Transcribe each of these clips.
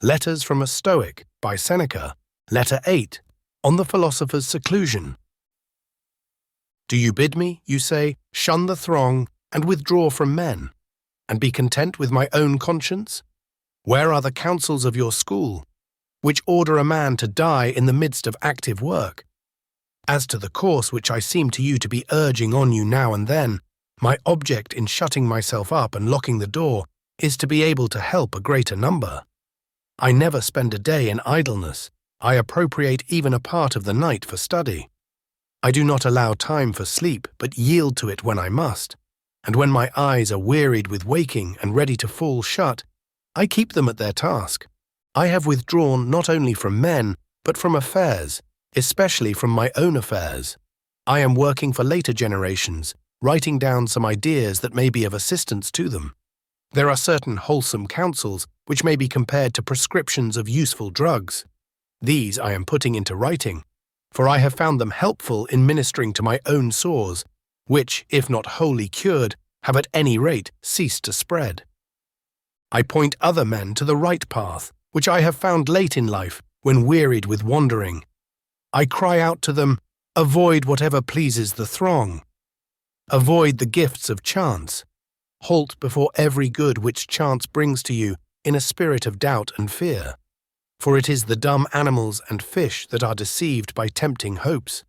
Letters from a Stoic by Seneca, Letter 8, on the philosopher's seclusion. Do you bid me, you say, shun the throng and withdraw from men, and be content with my own conscience? Where are the counsels of your school, which order a man to die in the midst of active work? As to the course which I seem to you to be urging on you now and then, my object in shutting myself up and locking the door is to be able to help a greater number. I never spend a day in idleness. I appropriate even a part of the night for study. I do not allow time for sleep, but yield to it when I must. And when my eyes are wearied with waking and ready to fall shut, I keep them at their task. I have withdrawn not only from men, but from affairs, especially from my own affairs. I am working for later generations, writing down some ideas that may be of assistance to them. There are certain wholesome counsels which may be compared to prescriptions of useful drugs. These I am putting into writing, for I have found them helpful in ministering to my own sores, which, if not wholly cured, have at any rate ceased to spread. I point other men to the right path, which I have found late in life when wearied with wandering. I cry out to them, avoid whatever pleases the throng. Avoid the gifts of chance. Halt before every good which chance brings to you in a spirit of doubt and fear, for it is the dumb animals and fish that are deceived by tempting hopes.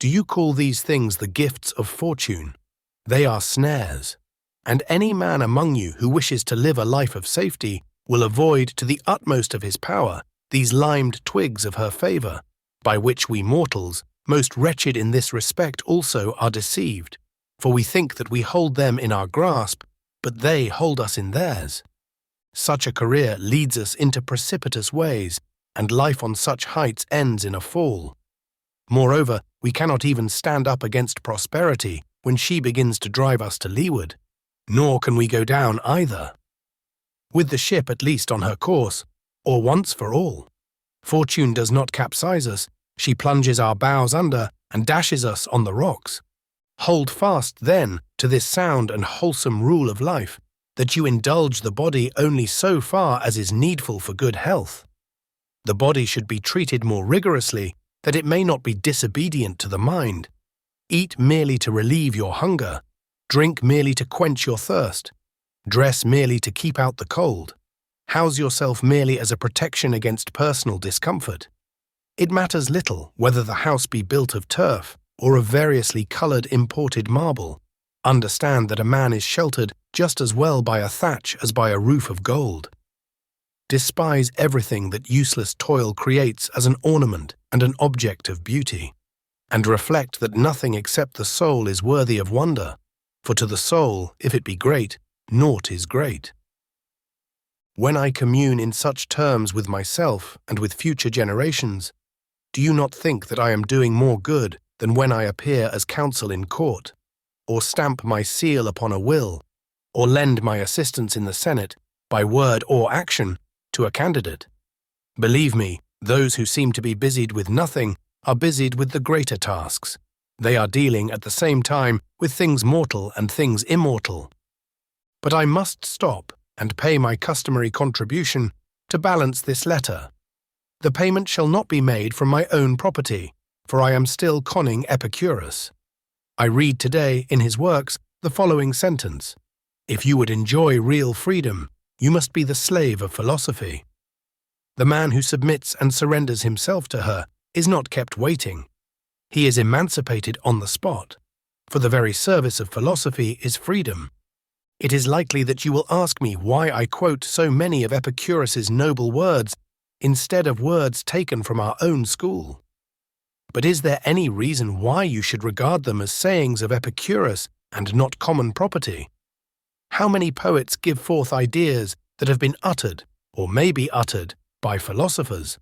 Do you call these things the gifts of fortune? They are snares, and any man among you who wishes to live a life of safety will avoid to the utmost of his power these limed twigs of her favour, by which we mortals, most wretched in this respect also, are deceived. For we think that we hold them in our grasp, but they hold us in theirs. Such a career leads us into precipitous ways, and life on such heights ends in a fall. Moreover, we cannot even stand up against prosperity when she begins to drive us to leeward, nor can we go down either. With the ship at least on her course, or once for all. Fortune does not capsize us, she plunges our bows under and dashes us on the rocks. Hold fast, then, to this sound and wholesome rule of life, that you indulge the body only so far as is needful for good health. The body should be treated more rigorously, that it may not be disobedient to the mind. Eat merely to relieve your hunger, drink merely to quench your thirst, dress merely to keep out the cold, house yourself merely as a protection against personal discomfort. It matters little whether the house be built of turf, or of variously coloured imported marble. Understand that a man is sheltered just as well by a thatch as by a roof of gold. Despise everything that useless toil creates as an ornament and an object of beauty, and reflect that nothing except the soul is worthy of wonder, for to the soul, if it be great, naught is great. When I commune in such terms with myself and with future generations, do you not think that I am doing more good than when I appear as counsel in court, or stamp my seal upon a will, or lend my assistance in the Senate, by word or action, to a candidate? Believe me, those who seem to be busied with nothing are busied with the greater tasks. They are dealing at the same time with things mortal and things immortal. But I must stop and pay my customary contribution to balance this letter. The payment shall not be made from my own property, for I am still conning Epicurus. I read today in his works the following sentence: if you would enjoy real freedom, you must be the slave of philosophy. The man who submits and surrenders himself to her is not kept waiting. He is emancipated on the spot, for the very service of philosophy is freedom. It is likely that you will ask me why I quote so many of Epicurus's noble words instead of words taken from our own school. But is there any reason why you should regard them as sayings of Epicurus and not common property? How many poets give forth ideas that have been uttered, or may be uttered, by philosophers?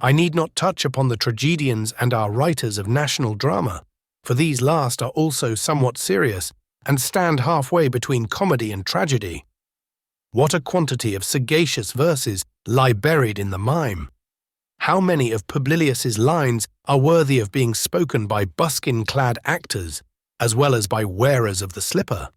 I need not touch upon the tragedians and our writers of national drama, for these last are also somewhat serious and stand halfway between comedy and tragedy. What a quantity of sagacious verses lie buried in the mime! How many of Publilius's lines are worthy of being spoken by buskin-clad actors, as well as by wearers of the slipper?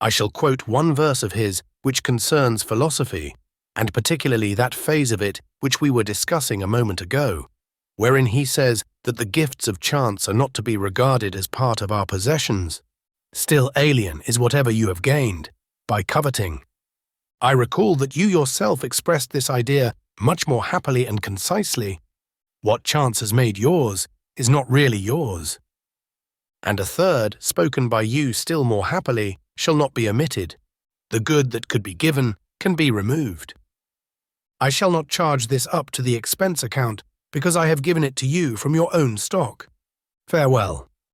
I shall quote one verse of his which concerns philosophy, and particularly that phase of it which we were discussing a moment ago, wherein he says that the gifts of chance are not to be regarded as part of our possessions. Still alien is whatever you have gained by coveting. I recall that you yourself expressed this idea much more happily and concisely. What chance has made yours is not really yours. And a third, spoken by you still more happily, shall not be omitted. The good that could be given can be removed. I shall not charge this up to the expense account, because I have given it to you from your own stock. Farewell.